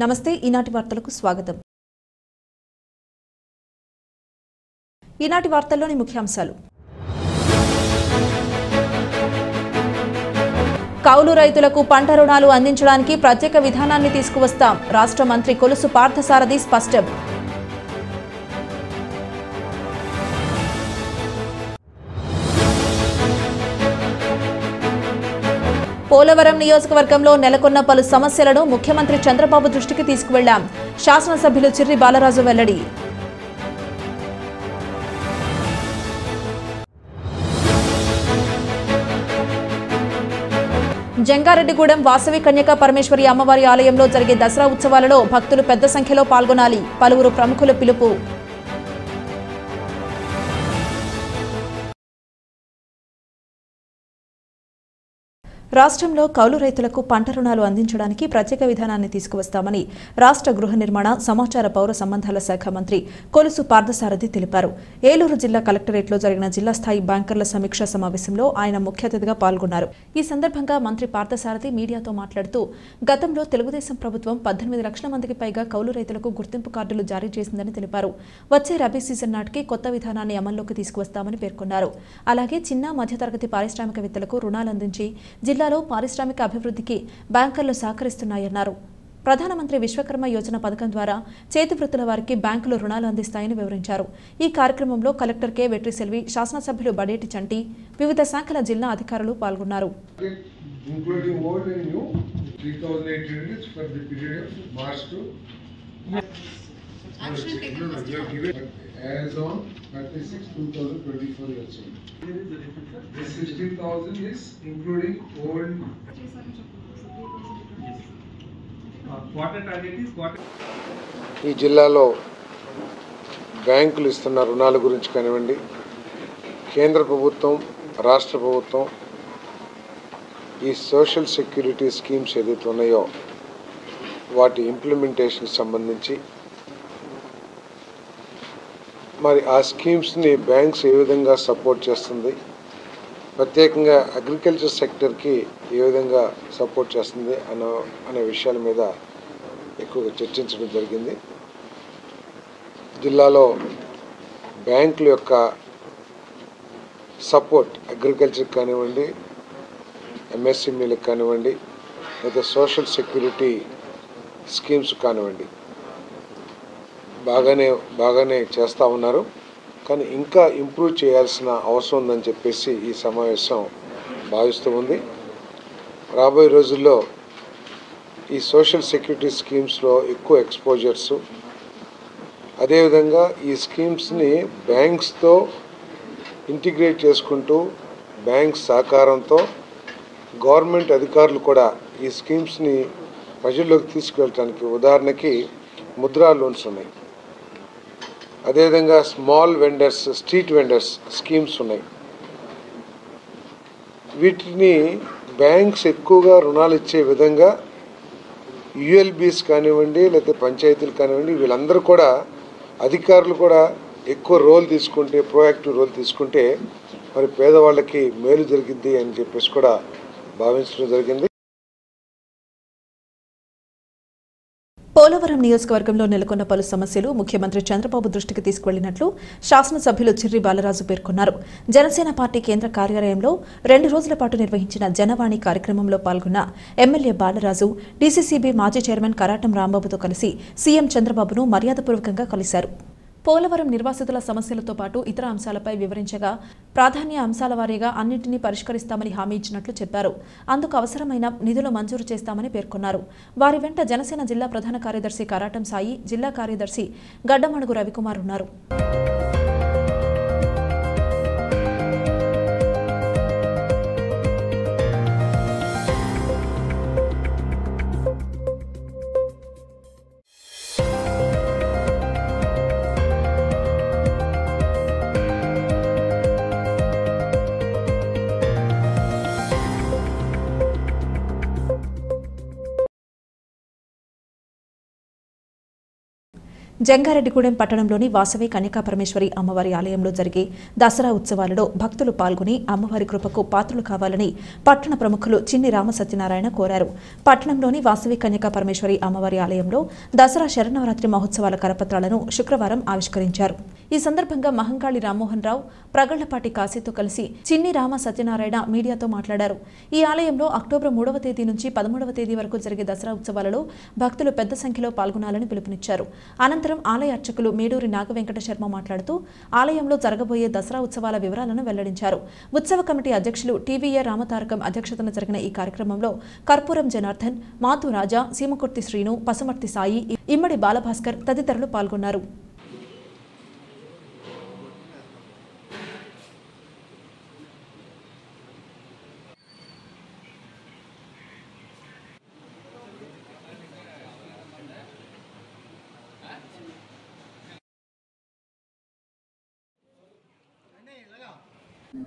నమస్తే ఈనాటి వార్తలకు స్వాగతం. ఈనాటి వార్తల్లోని ముఖ్యాంశాలు. కౌలు రైతులకు పంట రుణాలు అందించడానికి ప్రత్యేక విధానాన్ని తీసుకువస్తాం. రాష్ట్ర మంత్రి కొలుసు పార్థసారథి స్పష్టం. పోలవరం నియోజకవర్గంలో నెలకొన్న పలు సమస్యలను ముఖ్యమంత్రి చంద్రబాబు దృష్టికి తీసుకువెళ్లాం. శాసనసభ్యులు చిర్రి బాలరాజు వెల్లడి. జంగారెడ్డిగూడెం వాసవి కన్యకా పరమేశ్వరి అమ్మవారి ఆలయంలో జరిగే దసరా ఉత్సవాలలో భక్తులు పెద్ద సంఖ్యలో పాల్గొనాలి. పలువురు ప్రముఖుల పిలుపు. రాష్ట్రంలో కౌలు రైతులకు పంట రుణాలు అందించడానికి ప్రత్యేక విధానాన్ని తీసుకువస్తామని రాష్ట్ర గృహ నిర్మాణ సమాచార పౌర సంబంధాల శాఖ మంత్రి కొలుసు పార్థసారథి తెలిపారు. ఏలూరు జిల్లా కలెక్టరేట్లో జరిగిన జిల్లా స్థాయి బ్యాంకర్ల సమీక్షా సమావేశంలో ఆయన ముఖ్య అతిథిగా పాల్గొన్నారు. ఈ సందర్భంగా మంత్రి పార్థసారథి మీడియాతో మాట్లాడుతూ గతంలో తెలుగుదేశం ప్రభుత్వం 18 లక్షల మందికి పైగా కౌలు రైతులకు గుర్తింపు కార్డులు జారీ చేసిందని తెలిపారు. వచ్చే రబీ సీజన్ నాటికి కొత్త విధానాన్ని అమల్లోకి తీసుకువస్తామని పేర్కొన్నారు. అలాగే చిన్న మధ్యతరగతి పారిశ్రామికవేత్తలకు రుణాలు అందించి జిల్లాలో పారిశ్రామిక అభివృద్ధికి బ్యాంకర్లు సహకరిస్తున్నాయన్నారు. ప్రధానమంత్రి విశ్వకర్మ యోజన పథకం ద్వారా చేతి వృత్తుల వారికి బ్యాంకులు రుణాలు అందిస్తాయని వివరించారు. ఈ కార్యక్రమంలో కలెక్టర్ కె వెట్రిసెల్వి, శాసనసభ్యులు బడేటి చంటి, వివిధ శాఖల జిల్లా అధికారులు పాల్గొన్నారు. As on 36/2024 this 16,000 is including old quarter target is quarter. ఈ జిల్లాలో బ్యాంకులు ఇస్తున్న రుణాల గురించి కానివ్వండి, కేంద్ర ప్రభుత్వం రాష్ట్ర ప్రభుత్వం ఈ సోషల్ సెక్యూరిటీ స్కీమ్స్ ఏదైతే ఉన్నాయో వాటి ఇంప్లిమెంటేషన్కి సంబంధించి మరి ఆ స్కీమ్స్ని బ్యాంక్స్ ఏ విధంగా సపోర్ట్ చేస్తుంది, ప్రత్యేకంగా అగ్రికల్చర్ సెక్టర్కి ఏ విధంగా సపోర్ట్ చేస్తుంది అనే విషయాల మీద ఎక్కువగా చర్చించడం జరిగింది. జిల్లాలో బ్యాంకుల యొక్క సపోర్ట్ అగ్రికల్చర్ కానివ్వండి, ఎంఎస్ఎంఈలకు కానివ్వండి, లేదా సోషల్ సెక్యూరిటీ స్కీమ్స్ కానివ్వండి బాగానే చేస్తూ ఉన్నారు. కానీ ఇంకా ఇంప్రూవ్ చేయాల్సిన అవసరం ఉందని చెప్పేసి ఈ సమావేశం భావిస్తూ ఉంది. రాబోయే రోజుల్లో ఈ సోషల్ సెక్యూరిటీ స్కీమ్స్లో ఎక్కువ ఎక్స్పోజర్సు, అదేవిధంగా ఈ స్కీమ్స్ని బ్యాంక్స్తో ఇంటిగ్రేట్ చేసుకుంటూ బ్యాంక్ సహకారంతో గవర్నమెంట్ అధికారులు కూడా ఈ స్కీమ్స్ని ప్రజల్లోకి తీసుకువెళ్ళడానికి, ఉదాహరణకి ముద్రా లోన్స్ ఉన్నాయి, అదేవిధంగా small vendors, street vendors schemes ఉన్నాయి. వీటిని బ్యాంక్స్ ఎక్కువగా రుణాలు ఇచ్చే విధంగా యుఎల్బీస్ కానివ్వండి, లేకపోతే పంచాయతీలు కానివ్వండి, వీళ్ళందరూ కూడా అధికారులు కూడా ఎక్కువ రోల్ తీసుకుంటే, ప్రోయాక్టివ్ రోల్ తీసుకుంటే మరి పేదవాళ్ళకి మేలు జరిగిద్ది అని చెప్పేసి కూడా భావించడం జరిగింది. పోలవరం నియోజకవర్గంలో నెలకొన్న పలు సమస్యలు ముఖ్యమంత్రి చంద్రబాబు దృష్టికి తీసుకువెళ్లినట్లు శాసనసభ్యులు చిర్రి బాలరాజు పేర్కొన్నారు. జనసేన పార్టీ కేంద్ర కార్యాలయంలో 2 రోజుల పాటు నిర్వహించిన జనవాణి కార్యక్రమంలో పాల్గొన్న ఎమ్మెల్యే బాలరాజు డీసీసీబీ మాజీ చైర్మన్ కరాటం రాంబాబుతో కలిసి సీఎం చంద్రబాబును మర్యాదపూర్వకంగా కలిశారు. పోలవరం నిర్వాసితుల సమస్యలతో పాటు ఇతర అంశాలపై వివరించగా ప్రాధాన్య అంశాల వారీగా అన్నింటినీ పరిష్కరిస్తామని హామీ ఇచ్చినట్లు చెప్పారు. అందుకు అవసరమైన నిధులు మంజూరు చేస్తామని పేర్కొన్నారు. వారి వెంట జనసేన జిల్లా ప్రధాన కార్యదర్శి కరాటం సాయి, జిల్లా కార్యదర్శి గడ్డమణుగు రవికుమార్ ఉన్నారు. జంగారెడ్డిగూడెం పట్టణంలోని వాసవి కన్యకాపరమేశ్వరి అమ్మవారి ఆలయంలో జరిగే దసరా ఉత్సవాలలో భక్తులు పాల్గొని అమ్మవారి కృపకు పాత్రులు కావాలని పట్టణ ప్రముఖులు చిన్ని రామసత్యనారాయణ కోరారు. పట్టణంలోని వాసవి కన్యకాపరమేశ్వరి అమ్మవారి ఆలయంలో దసరా శరన్నవరాత్రి మహోత్సవాల కరపత్రాలను శుక్రవారం ఆవిష్కరించారు. ఈ సందర్భంగా మహంకాళి రామ్మోహన్ రావు ప్రగళ్లపాటి కాశీతో కలిసి చిన్ని రామ సత్యనారాయణ మీడియాతో మాట్లాడారు. ఈ ఆలయంలో అక్టోబర్ 3వ తేదీ నుంచి 13వ తేదీ వరకు జరిగే దసరా ఉత్సవాలలో భక్తులు పెద్ద సంఖ్యలో పాల్గొనాలని పిలుపునిచ్చారు. అనంతరం ఆలయ అర్చకులు మేడూరి నాగవెంకట శర్మ మాట్లాడుతూ ఆలయంలో జరగబోయే దసరా ఉత్సవాల వివరాలను వెల్లడించారు. ఉత్సవ కమిటీ అధ్యక్షులు టీవీఏ రామతారకం అధ్యక్షతన జరిగిన ఈ కార్యక్రమంలో కర్పూరం జనార్దన్, మాతు రాజా, సీమకుర్తి శ్రీను, పసుమర్తి సాయి, ఇమ్మడి బాలభాస్కర్ తదితరులు పాల్గొన్నారు.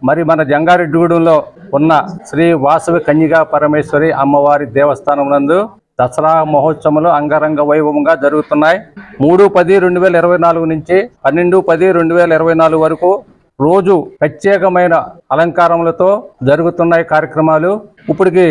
మరి మన జంగారెడ్డిగూడెంలో ఉన్న శ్రీ వాసవి కన్యకా పరమేశ్వరి అమ్మవారి దేవస్థానం నందు దసరా మహోత్సవాలు అంగరంగ వైభవంగా జరుగుతున్నాయి. 3/10/2024 నుంచి 12/10/2024 వరకు రోజు ప్రత్యేకమైన అలంకారములతో జరుగుతున్నాయి కార్యక్రమాలు. ఇప్పటికి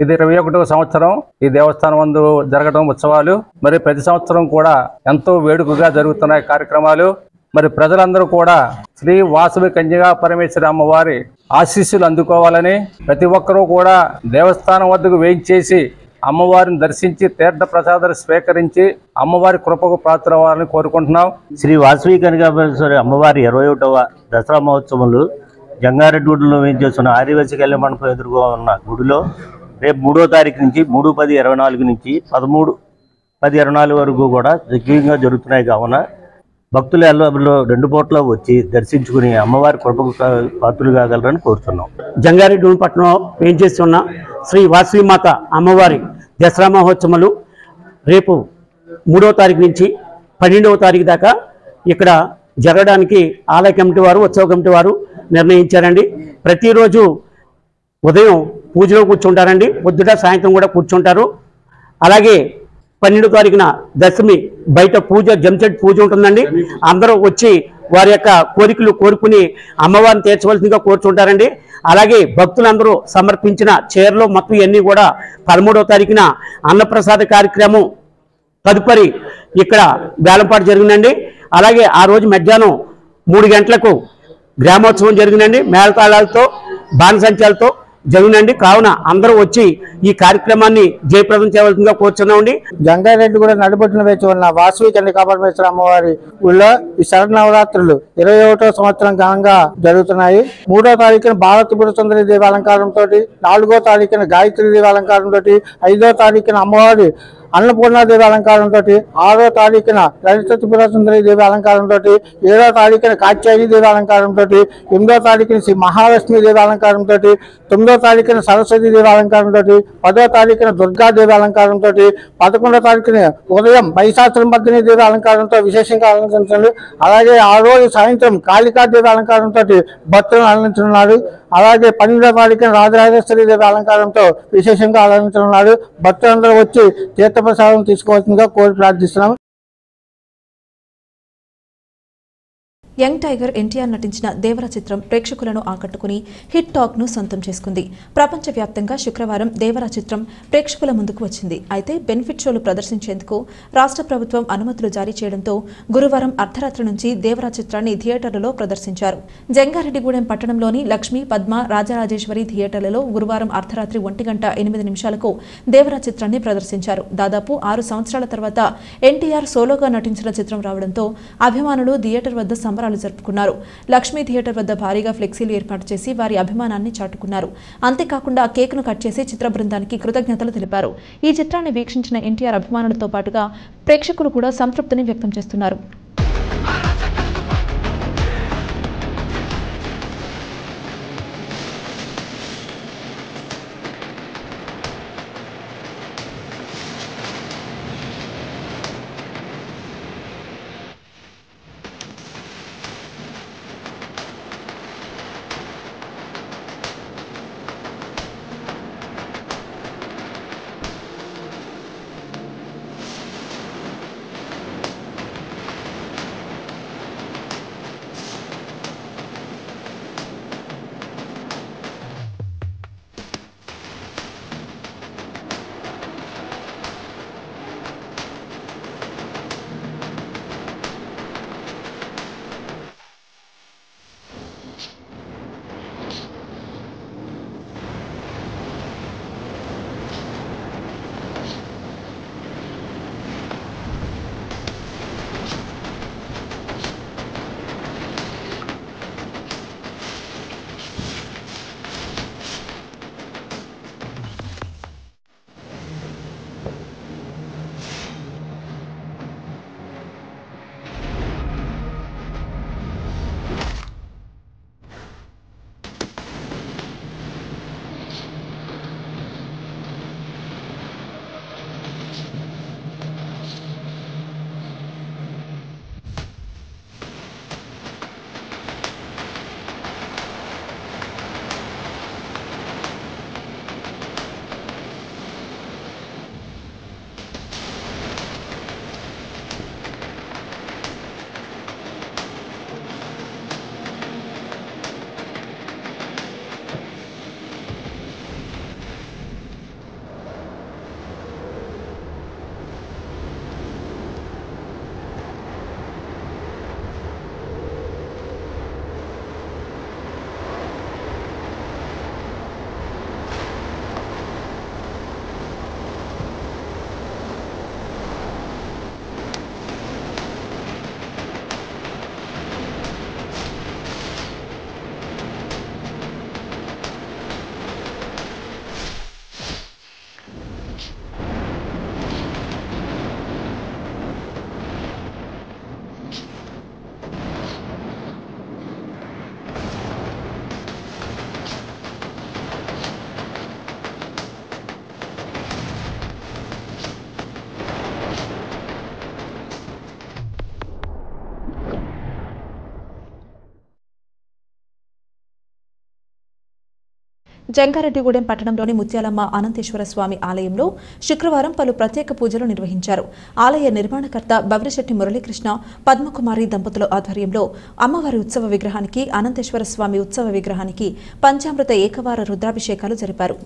ఇది 21వ సంవత్సరం ఈ దేవస్థానం నందు జరగడం ఉత్సవాలు. మరి ప్రతి సంవత్సరం కూడా ఎంతో వేడుకగా జరుగుతున్నాయి కార్యక్రమాలు. మరి ప్రజలందరూ కూడా శ్రీ వాసవి కన్యకా పరమేశ్వరి అమ్మవారి ఆశీస్సులు అందుకోవాలని ప్రతి ఒక్కరూ కూడా దేవస్థానం వద్దకు వేయించేసి అమ్మవారిని దర్శించి తీర్థ ప్రసాదాలు స్వీకరించి అమ్మవారి కృపకు పాత్రవ్వాలని కోరుకుంటున్నాం. శ్రీ వాసవి కన్యకా పరమేశ్వరి అమ్మవారి 21వ దసరా మహోత్సవాలు జంగారెడ్డిగూడెంలో వేయించేస్తున్న ఆదివాసీ కళ్యాణ మండపం ఎదురుగా ఉన్న గుడిలో రేపు 3వ తారీఖు నుంచి 3/10/24 నుంచి 13/10/24 వరకు కూడా దిగ్విజయంగా జరుగుతున్నాయి. కావున భక్తులు ఎల్లలో 2 పూటలో వచ్చి దర్శించుకుని అమ్మవారి కృపకు పాత్రలు కాగలరని కోరుతున్నాం. జంగారెడ్డి పట్టణంలో వేయించేస్తున్న శ్రీ వాసవి మాత అమ్మవారి దసరా మహోత్సవాలు రేపు 3వ తారీఖు నుంచి 12వ తారీఖు దాకా ఇక్కడ జరగడానికి ఆలయ కమిటీ వారు, ఉత్సవ కమిటీ వారు నిర్ణయించారండి. ప్రతిరోజు ఉదయం పూజలో కూర్చుంటారండి, పొద్దుట సాయంత్రం కూడా కూర్చుంటారు. అలాగే 12వ తారీఖున దశమి బయట పూజ, జంచెట్ పూజ ఉంటుందండి. అందరూ వచ్చి వారి యొక్క కోరికలు కోరుకుని అమ్మవారిని తీర్చవలసిందిగా కోరుచుంటారండి. అలాగే భక్తులందరూ సమర్పించిన చీరలు మొత్తం ఇవన్నీ కూడా 13వ తారీఖున అన్నప్రసాద కార్యక్రమం తదుపరి ఇక్కడ వేలంపాటు జరిగిందండి. అలాగే ఆ రోజు మధ్యాహ్నం 3 గంటలకు గ్రామోత్సవం జరిగిందండి. మేళతాళాలతో, బాణసంచాలతో జరిగిందండి. కావున అందరూ వచ్చి ఈ కార్యక్రమాన్ని జయప్రదం చేయవలసిందిగా కోరుచున్నామండి. జంగారెడ్డిగూడెం నడిబొట్టున వేచి ఉన్న వాసవి కన్యకా పరమేశ్వరి అమ్మవారి ఊళ్ళో ఈ శరన్నవరాత్రులు 21వ సంవత్సరం ఘనంగా జరుగుతున్నాయి. 3వ తారీఖున బాలత్రిపుర సుందరి దేవి అలంకారంతో, 4వ తారీఖున గాయత్రి దేవి అలంకారంతో, 5వ తారీఖున అమ్మవారి అన్నపూర్ణాదేవి అలంకారంతో, 6వ తారీఖున లలిత త్రిపుర సుందరి దేవి అలంకారంతో, 7వ తారీఖున కాత్యాయని దేవి అలంకారంతో, 8వ తారీఖున శ్రీ మహాలక్ష్మి దేవి అలంకారంతో, 9వ తారీఖున సరస్వతి దేవి అలంకారంతో, 10వ తారీఖున దుర్గాదేవి అలంకారంతో, 11వ తారీఖున ఉదయం మహిషాసురమర్దిని దేవి అలంకారంతో విశేషంగా అలంకరించారు. అలాగే ఆ రోజు సాయంత్రం కాళికాదేవి అలంకారంతో భక్తులను అలంకరించున్నారు. అలాగే 12వ తారీఖున రాజరాజేశ్వరి దేవి అలంకారంతో విశేషంగా అలంకరించున్నారు. భక్తులందరూ వచ్చి తీర్థప్రసాదం తీసుకోవాల్సిందిగా కోరి ప్రార్థిస్తున్నాము. యంగ్ టైగర్ ఎన్టీఆర్ నటించిన దేవర చిత్రం ప్రేక్షకులను ఆకట్టుకుని హిట్ టాక్ ను సొంతం చేసుకుంది. ప్రపంచవ్యాప్తంగా శుక్రవారం దేవర చిత్రం ప్రేక్షకుల ముందుకు వచ్చింది. అయితే బెనిఫిట్ షోలు ప్రదర్శించేందుకు రాష్ట్ర ప్రభుత్వం అనుమతులు జారీ చేయడంతో గురువారం అర్ధరాత్రి నుంచి దేవర చిత్రాన్ని థియేటర్లలో ప్రదర్శించారు. జంగారెడ్డిగూడెం పట్టణంలోని లక్ష్మీ, పద్మ, రాజరాజేశ్వరి థియేటర్లలో గురువారం అర్ధరాత్రి 1:08 దేవర చిత్రాన్ని ప్రదర్శించారు. దాదాపు 6 సంవత్సరాల తర్వాత ఎన్టీఆర్ సోలోగా నటించిన చిత్రం రావడంతో అభిమానులు థియేటర్ వద్ద సంబరాలు జరుపుకున్నారు. లక్ష్మీ థియేటర్ వద్ద భారీగా ఫ్లెక్సీలు ఏర్పాటు చేసి వారి అభిమానాన్ని చాటుకున్నారు. అంతేకాకుండా కేక్ను కట్ చేసి చిత్ర బృందానికి కృతజ్ఞతలు తెలిపారు. ఈ చిత్రాన్ని వీక్షించిన ఎన్టీఆర్ అభిమానులతో పాటుగా ప్రేక్షకులు కూడా సంతృప్తిని వ్యక్తం చేస్తున్నారు. జంగారెడ్డిగూడెం పట్టణంలోని ముత్యాలమ్మ అనంతేశ్వర స్వామి ఆలయంలో శుక్రవారం పలు ప్రత్యేక పూజలు నిర్వహించారు. ఆలయ నిర్మాణకర్త బవ్రిశెట్టి మురళీకృష్ణ పద్మకుమారి దంపతుల ఆధ్వర్యంలో అమ్మవారి ఉత్సవ విగ్రహానికి, అనంతేశ్వర స్వామి ఉత్సవ విగ్రహానికి పంచామృత ఏకవార రుద్రాభిషేకాలు జరిపారు.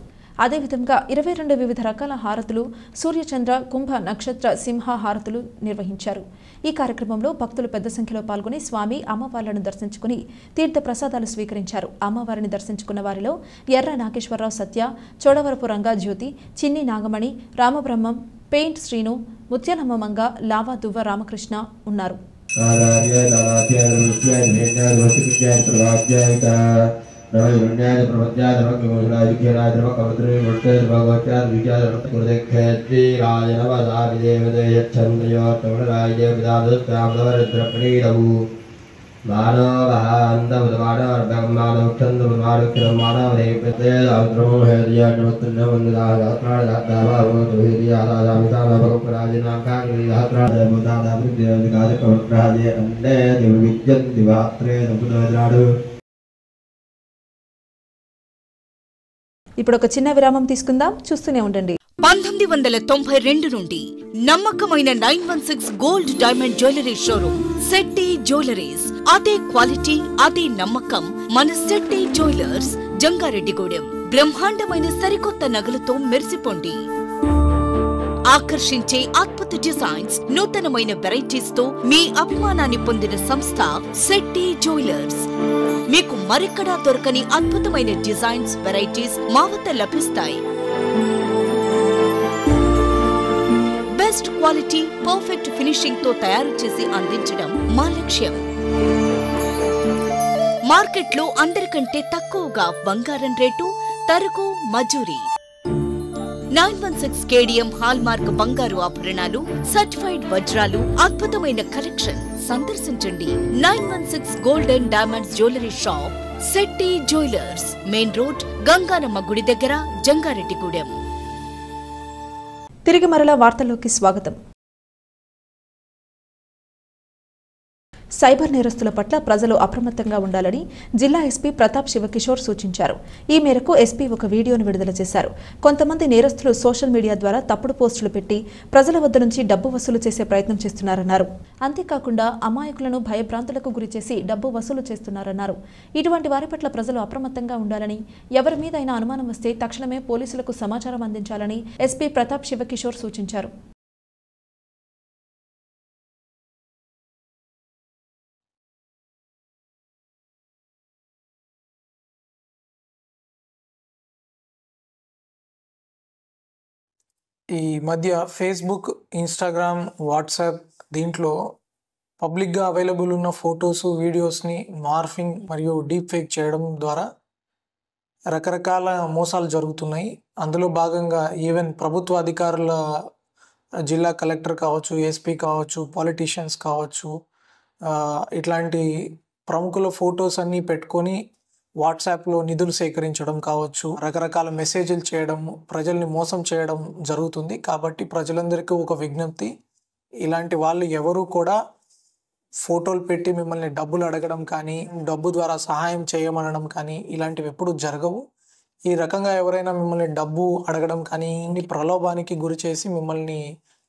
అదేవిధంగా 22 వివిధ రకాల హారతులు, సూర్యచంద్ర, కుంభ, నక్షత్ర, సింహ హారతులు నిర్వహించారు. ఈ కార్యక్రమంలో భక్తులు పెద్ద సంఖ్యలో పాల్గొని స్వామి, అమ్మవార్లను దర్శించుకుని తీర్థ ప్రసాదాలు స్వీకరించారు. అమ్మవారిని దర్శించుకున్న వారిలో ఎర్ర నాగేశ్వరరావు సత్య, చోడవరపు రంగా జ్యోతి, చిన్ని నాగమణి, రామబ్రహ్మం, పెయింట్ శ్రీను, ముత్యాలమ్మ మంగ, లావా దువ్వ రామకృష్ణ ఉన్నారు. ఇప్పుడు ఒక చిన్న విరామం తీసుకుందాం, చూస్తూనే ఉండండి. 1992 నుండి నమ్మకమైన 916 gold diamond jewellery showroom Shetty jewelleries. అదే క్వాలిటీ, అదే నమ్మకం మన శెట్టి జ్యువెలర్స్, జంగారెడ్డిగూడెం. బ్రహ్మాండమైన సరికొత్త నగలతో మెరిసిపోండి. ఆకర్షించే అద్భుత డిజైన్స్, నూతనమైన వెరైటీస్ తో మీ అభిమానాన్ని పొందిన సంస్థ శెట్టి జ్యువెలర్స్. మీకు మరెక్కడా దొరకని అద్భుతమైన డిజైన్స్, వెరైటీస్ మా వద్ద లభిస్తాయి. బెస్ట్ క్వాలిటీ, పర్ఫెక్ట్ ఫినిషింగ్ తో తయారు చేసి అందించడం మా లక్ష్యం. మార్కెట్లో అందరికంటే తక్కువగా బంగారం రేటు, తరుగు, మజూరీ. 916 కేడిఎం హాల్మార్క్ బంగారు ఆభరణాలు, సర్టిఫైడ్ వజ్రాలు, అద్భుతమైన కలెక్షన్. సందర్శించండి 916 golden diamonds jewellery shop, Shetty jewellers, main road, Ganganamma గుడి దగ్గర, జంగారెడ్డిగూడెం. తిరిగి మరలా వార్తల్లోకి స్వాగతం. సైబర్ నేరస్తుల పట్ల ప్రజలు అప్రమత్తంగా ఉండాలని జిల్లా ఎస్పీ ప్రతాప్ శివకిషోర్ సూచించారు. ఈ మేరకు ఎస్పీ ఒక వీడియోను విడుదల చేశారు. కొంతమంది నేరస్తులు సోషల్ మీడియా ద్వారా తప్పుడు పోస్టులు పెట్టి ప్రజల వద్ద నుంచి డబ్బు వసూలు చేసే ప్రయత్నం చేస్తున్నారన్నారు. అంతేకాకుండా అమాయకులను భయభ్రాంతులకు గురిచేసి డబ్బు వసూలు చేస్తున్నారన్నారు. ఇటువంటి వారి పట్ల ప్రజలు అప్రమత్తంగా ఉండాలని, ఎవరి మీదైనా అనుమానం వస్తే తక్షణమే పోలీసులకు సమాచారం అందించాలని ఎస్పీ ప్రతాప్ శివకిషోర్ సూచించారు. ఈ మధ్య ఫేస్బుక్, ఇన్స్టాగ్రామ్, వాట్సాప్ దీంట్లో పబ్లిక్గా అవైలబుల్ ఉన్న ఫొటోస్, వీడియోస్ని మార్ఫింగ్ మరియు డీప్ ఫేక్ చేయడం ద్వారా రకరకాల మోసాలు జరుగుతున్నాయి. అందులో భాగంగా ఈవెన్ ప్రభుత్వ అధికారుల, జిల్లా కలెక్టర్ కావచ్చు, ఎస్పీ కావచ్చు, పాలిటీషియన్స్ కావచ్చు, ఇట్లాంటి ప్రముఖుల ఫొటోస్ అన్నీ పెట్టుకొని వాట్సాప్లో నిధులు సేకరించడం కావచ్చు, రకరకాల మెసేజ్లు చేయడం, ప్రజల్ని మోసం చేయడం జరుగుతుంది. కాబట్టి ప్రజలందరికీ ఒక విజ్ఞప్తి, ఇలాంటి వాళ్ళు ఎవరు కూడా ఫోటోలు పెట్టి మిమ్మల్ని డబ్బులు అడగడం కానీ, డబ్బు ద్వారా సహాయం చేయమనడం కానీ ఇలాంటివి ఎప్పుడు జరగవు. ఈ రకంగా ఎవరైనా మిమ్మల్ని డబ్బు అడగడం కానీ, ప్రలోభానికి గురి చేసి మిమ్మల్ని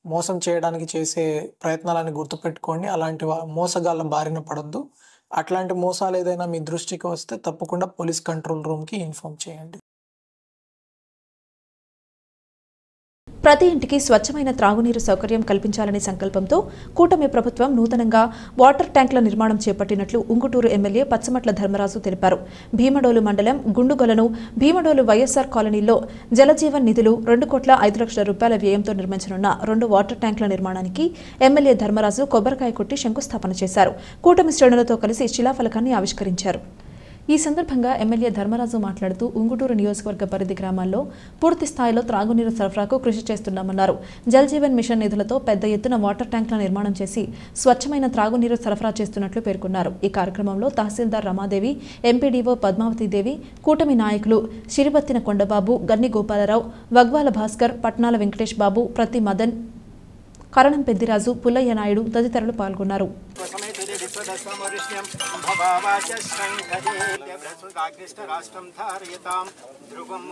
మోసం చేయడానికి చేసే ప్రయత్నాలని గుర్తుపెట్టుకోండి. అలాంటి మోసగాళ్ళ బారిన పడొద్దు. అట్లాంటి మోసాలు ఏదైనా మీ దృష్టికి వస్తే తప్పకుండా పోలీస్ కంట్రోల్ రూమ్కి ఇన్ఫార్మ్ చేయండి. ప్రతి ఇంటికి స్వచ్ఛమైన త్రాగునీరు సౌకర్యం కల్పించాలనే సంకల్పంతో కూటమి ప్రభుత్వం నూతనంగా వాటర్ ట్యాంకుల నిర్మాణం చేపట్టినట్లు ఉంగుటూరు ఎమ్మెల్యే పచ్చమట్ల ధర్మరాజు తెలిపారు. భీమడోలు మండలం గుండుగొలను భీమడోలు వైఎస్ఆర్ కాలనీలో జలజీవన్ నిధులు 2,05,00,000 రూపాయల వ్యయంతో నిర్మించనున్న 2 వాటర్ ట్యాంకుల నిర్మాణానికి ఎమ్మెల్యే ధర్మరాజు కొబ్బరికాయ కొట్టి శంకుస్థాపన చేశారు. కూటమి శ్రేణులతో కలిసి శిలాఫలకాన్ని ఆవిష్కరించారు. ఈ సందర్భంగా ఎమ్మెల్యే ధర్మరాజు మాట్లాడుతూ ఉంగుటూరు నియోజకవర్గ పరిధి గ్రామాల్లో పూర్తి స్థాయిలో త్రాగునీరు సరఫరాకు కృషి చేస్తున్నామన్నారు. జల్ జీవన్ మిషన్ నిధులతో పెద్ద ఎత్తున వాటర్ ట్యాంకుల నిర్మాణం చేసి స్వచ్ఛమైన త్రాగునీరు సరఫరా చేస్తున్నట్లు పేర్కొన్నారు. ఈ కార్యక్రమంలో తహసీల్దార్ రమాదేవి, ఎంపీడీఓ పద్మావతిదేవి, కూటమి నాయకులు శిరిబత్తిన కొండబాబు, గన్ని గోపాలరావు, వగ్వాల భాస్కర్, పట్నాల వెంకటేష్ బాబు, ప్రతి మదన్, కరణం పెద్దిరాజు, పుల్లయ్య నాయుడు తదితరులు పాల్గొన్నారు. समृष्ण्यं भवावाच शङ्खदेव्यभ्रस्मृताग्निष्ठराष्ट्रं धारयतां ध्रुवम्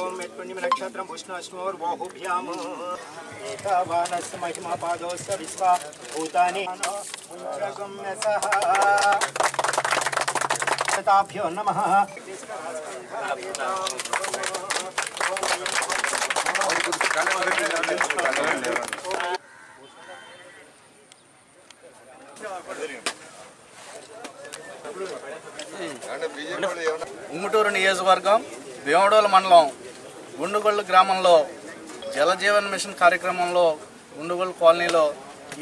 ॐ यत्पुण्यं नक्षत्रं पुष्णोष्णोर्बाहुभ्याम् एतावानस्य महिमापादोऽस्य विश्वा भूतानि मुञ्चगम्यसः ताभ्यो नमः ఉంగుటూరు నియోజకవర్గం భీమడోలు మండలం గుండుగొల్లు గ్రామంలో జలజీవన్ మిషన్ కార్యక్రమంలో గుండుగొల్లు కాలనీలో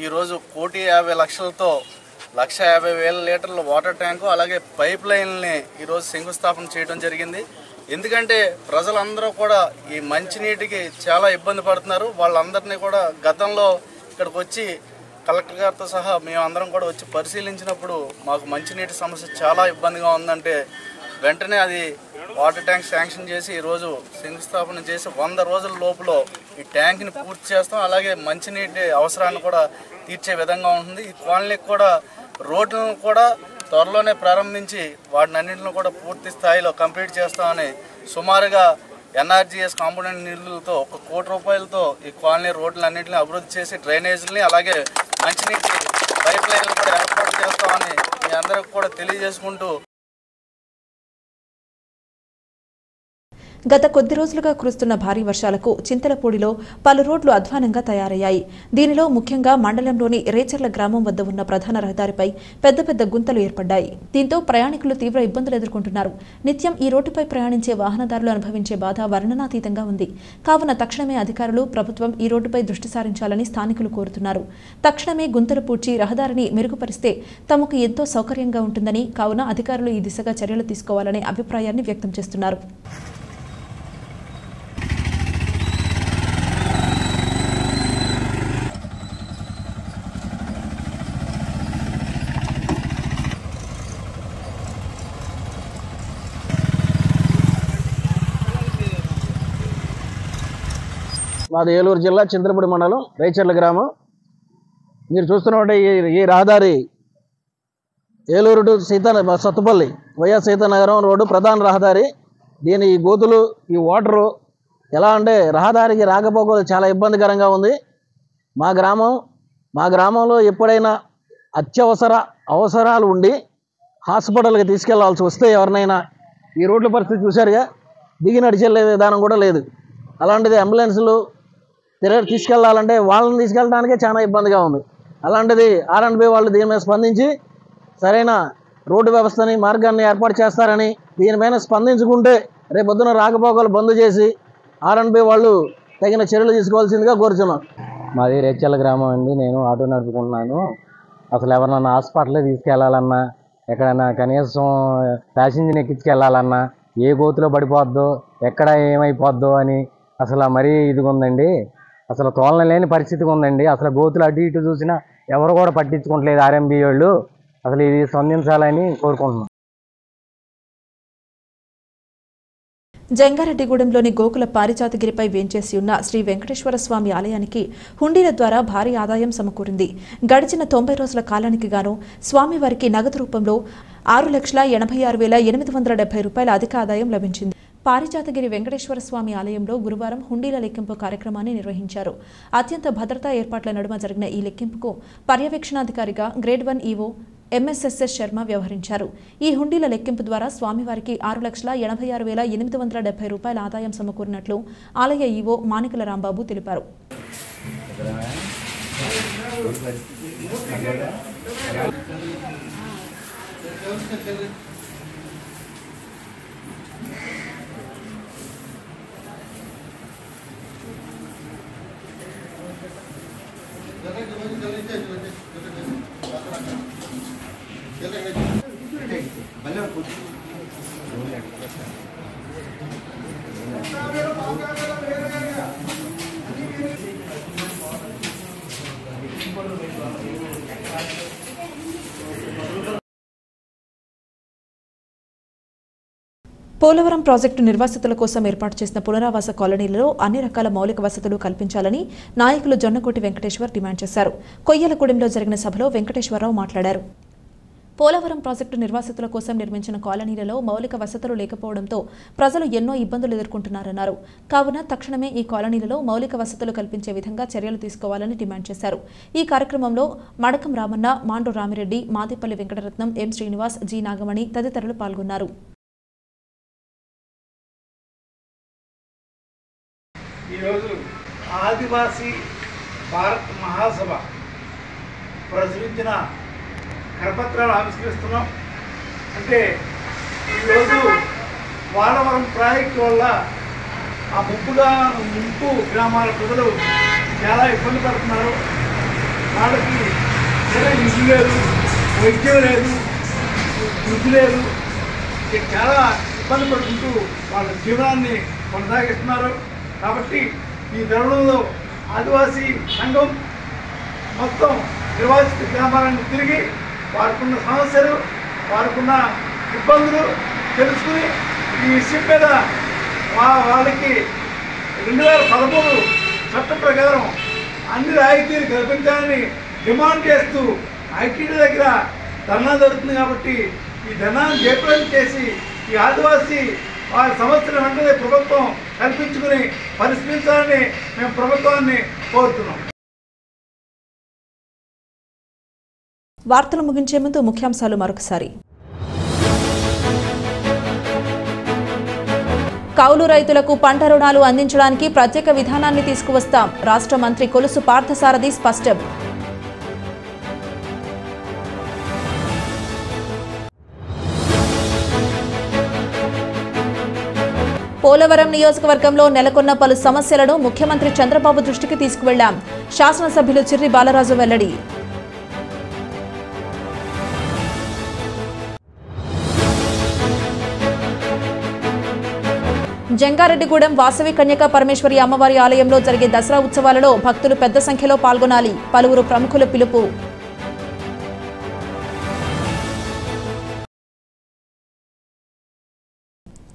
ఈరోజు 1,50,00,000తో 1,50,000 లీటర్ల వాటర్ ట్యాంకు అలాగే పైప్ లైన్ని ఈరోజు శంకుస్థాపన చేయడం జరిగింది. ఎందుకంటే ప్రజలందరూ కూడా ఈ మంచినీటికి చాలా ఇబ్బంది పడుతున్నారు. వాళ్ళందరినీ కూడా గతంలో ఇక్కడికి వచ్చి కలెక్టర్ గారితో సహా మేమందరం కూడా వచ్చి పరిశీలించినప్పుడు మాకు మంచినీటి సమస్య చాలా ఇబ్బందిగా ఉందంటే వెంటనే అది వాటర్ ట్యాంక్ శాంక్షన్ చేసి ఈరోజు శంకుస్థాపన చేసి 100 రోజుల లోపల ఈ ట్యాంక్ని పూర్తి చేస్తాం. అలాగే మంచినీటి అవసరాన్ని కూడా తీర్చే విధంగా ఉంటుంది. ఈ కాలనీకి కూడా రోడ్లను కూడా త్వరలోనే ప్రారంభించి వాటిని అన్నింటిని కూడా పూర్తి స్థాయిలో కంప్లీట్ చేస్తామని సుమారుగా ఎన్ఆర్జీఎస్ కాంపోనెంట్ నిధులతో 1 కోటి రూపాయలతో ఈ కాలనీ రోడ్లన్నింటినీ అభివృద్ధి చేసి డ్రైనేజీలని అలాగే మంచినీటి పైప్ లైన్లు కూడా ఏర్పాటు చేస్తామని మీ అందరికి కూడా తెలియజేసుకుంటూ గత కొద్ది రోజులుగా కురుస్తున్న భారీ వర్షాలకు చింతలపూడిలో పలు రోడ్లు అధ్వానంగా తయారయ్యాయి. దీనిలో ముఖ్యంగా మండలంలోని రేచర్ల గ్రామం వద్ద ఉన్న ప్రధాన రహదారిపై పెద్ద పెద్ద గుంతలు ఏర్పడ్డాయి. దీంతో ప్రయాణికులు తీవ్ర ఇబ్బందులు ఎదుర్కొంటున్నారు. నిత్యం ఈ రోడ్డుపై ప్రయాణించే వాహనదారులు అనుభవించే బాధ వర్ణనాతీతంగా ఉంది. కావున తక్షణమే అధికారులు ప్రభుత్వం ఈ రోడ్డుపై దృష్టి సారించాలని స్థానికులు కోరుతున్నారు. తక్షణమే గుంతలు పూడ్చి రహదారిని మెరుగుపరిస్తే తమకు ఎంతో సౌకర్యంగా ఉంటుందని, కావున అధికారులు ఈ దిశగా చర్యలు తీసుకోవాలనే అభిప్రాయాన్ని వ్యక్తం చేస్తున్నారు. మాది ఏలూరు జిల్లా చింతలపూడి మండలం రేచర్ల గ్రామం. మీరు చూస్తున్నట్టు ఈ రహదారి Eluru to Sathupalli via Seethanagaram road ప్రధాన రహదారి. దీని ఈ గోతులు ఈ వాటరు ఎలా అంటే రహదారికి రాకపోకలు చాలా ఇబ్బందికరంగా ఉంది. మా గ్రామంలో ఎప్పుడైనా అవసరాలు ఉండి హాస్పిటల్కి తీసుకెళ్లాల్సి వస్తే ఎవరినైనా ఈ రోడ్ల పరిస్థితి చూశారుగా, దిగి నడిచెళ్ళే విధానం కూడా లేదు. అలాంటిది అంబులెన్సులు తీసుకెళ్లాలంటే వాళ్ళని తీసుకెళ్ళడానికే చాలా ఇబ్బందిగా ఉంది. అలాంటిది R&B వాళ్ళు దీని మీద స్పందించి సరైన రోడ్డు వ్యవస్థని మార్గాన్ని ఏర్పాటు చేస్తారని, దీనిపైన స్పందించుకుంటే రేపొద్దున రాకపోకలు బంద్ చేసి R&B వాళ్ళు తగిన చర్యలు తీసుకోవాల్సిందిగా కోరుచున్నాం. మాది రేచర్ల గ్రామం అండి. నేను ఆటో నడుపుకుంటున్నాను. అసలు ఎవరినన్నా హాస్పిటల్కి తీసుకెళ్లాలన్నా, ఎక్కడైనా కనీసం ప్యాసింజర్ని ఎక్కించుకెళ్ళాలన్నా ఏ గోతులో పడిపోద్దో ఎక్కడ ఏమైపోద్దో అని అసలు మరీ ఇదిగా ఉందండి. అసలు తోలనలేని పరిస్థితిగా ఉందండి. అసలు గోతులు అటు ఇటు చూసినా ఎవరు కూడా పట్టించుకోవట్లేదు R&B వాళ్ళు. అసలు ఇది స్పందించాలని కోరుకుంటున్నాం. జంగారెడ్డిగూడెంలోని గోకుల పారిజాతగిరిపై వేంచేసి ఉన్న శ్రీ వెంకటేశ్వర స్వామి ఆలయానికి హుండీల ద్వారా భారీ ఆదాయం సమకూరింది. గడిచిన 90 రోజుల కాలానికి గాను స్వామివారికి నగదు రూపంలో 6,86,870 రూపాయల అధిక ఆదాయం లభించింది. పారిజాతగిరి వెంకటేశ్వర స్వామి ఆలయంలో గురువారం హుండీల లెక్కింపు కార్యక్రమాన్ని నిర్వహించారు. అత్యంత భద్రతా ఏర్పాట్ల నడుమ జరిగిన ఈ లెక్కింపుకు పర్యవేక్షణాధికారిగా గ్రేడ్ 1 ఈవో MSSS శర్మ వ్యవహరించారు. ఈ హుండీల లెక్కింపు ద్వారా స్వామివారికి 6,86,870 రూపాయల ఆదాయం సమకూరినట్లు ఆలయ ఈవో మానికల రాంబాబు తెలిపారు. పోలవరం ప్రాజెక్టు నిర్వాసితుల కోసం ఏర్పాటు చేసిన పునరావాస కాలనీలలో అన్ని రకాల మౌలిక వసతులు కల్పించాలని నాయకులు జొన్నకోటి వెంకటేశ్వర్ డిమాండ్ చేశారు. కొయ్యలగూడెంలో జరిగిన సభలో వెంకటేశ్వరరావు మాట్లాడారు. పోలవరం ప్రాజెక్టు నిర్వాసితుల కోసం నిర్మించిన కాలనీలలో మౌలిక వసతులు లేకపోవడంతో ప్రజలు ఎన్నో ఇబ్బందులు ఎదుర్కొంటున్నారన్నారు. కావున తక్షణమే ఈ కాలనీలలో మౌలిక వసతులు కల్పించే విధంగా చర్యలు తీసుకోవాలని డిమాండ్ చేశారు. ఈ కార్యక్రమంలో మడకం రామన్న, మాండు రామిరెడ్డి, మాదిపల్లి వెంకటరత్నం, ఎం శ్రీనివాస్, జి నాగమణి తదితరులు పాల్గొన్నారు. ఈరోజు ఆదివాసీ భారత్ మహాసభ ప్రచురించిన కరపత్రాలు ఆవిష్కరిస్తున్నాం. అంటే ఈరోజు పోలవరం ప్రాజెక్టు వల్ల ఆ ముంపు గ్రామాల ప్రజలు చాలా ఇబ్బంది పడుతున్నారు. వాళ్ళకి ఇల్లు లేదు, వైద్యం లేదు, వృద్ధి లేదు, చాలా ఇబ్బంది పడుకుంటూ వాళ్ళ జీవనాన్ని కొనసాగిస్తున్నారు. కాబట్టి ఈ తరుణంలో ఆదివాసీ సంఘం మొత్తం నిర్వాసిత గ్రామాలను తిరిగి వారికున్న సమస్యలు, వారికున్న ఇబ్బందులు తెలుసుకుని ఈ విషయం మీద వాళ్ళకి 2013 చట్టం ప్రకారం అన్ని రాయితీలు కల్పించాలని డిమాండ్ చేస్తూ ఐటీడీ దగ్గర ధర్నా జరుగుతుంది. కాబట్టి ఈ ధర్నాన్ని జయప్రదం చేసి ఈ ఆదివాసీ వారి సమస్యలు వెంటనే ప్రభుత్వం కల్పించుకుని పరిష్కరించాలని మేము ప్రభుత్వాన్ని కోరుతున్నాం. వార్తలు ముగించే ముందు ముఖ్యాంశాలు మరొకసారి. కౌలు రైతులకు పంట రుణాలు అందించడానికి ప్రత్యేక విధానాన్ని తీసుకువస్తాం. రాష్ట్ర మంత్రి కొలుసు పార్థసారథి స్పష్టం. పోలవరం నియోజకవర్గంలో నెలకొన్న పలు సమస్యలను ముఖ్యమంత్రి చంద్రబాబు దృష్టికి తీసుకువెళ్లాం. శాసనసభ్యులు చిర్రి బాలరాజు వెల్లడి. జంగారెడ్డిగూడెం వాసవి కన్యకా పరమేశ్వరి అమ్మవారి ఆలయంలో జరిగే దసరా ఉత్సవాలలో భక్తులు పెద్ద సంఖ్యలో పాల్గొనాలి. పలువురు ప్రముఖుల పిలుపు.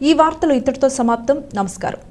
ఈ వార్తలు ఇతడితో సమాప్తం. నమస్కారం.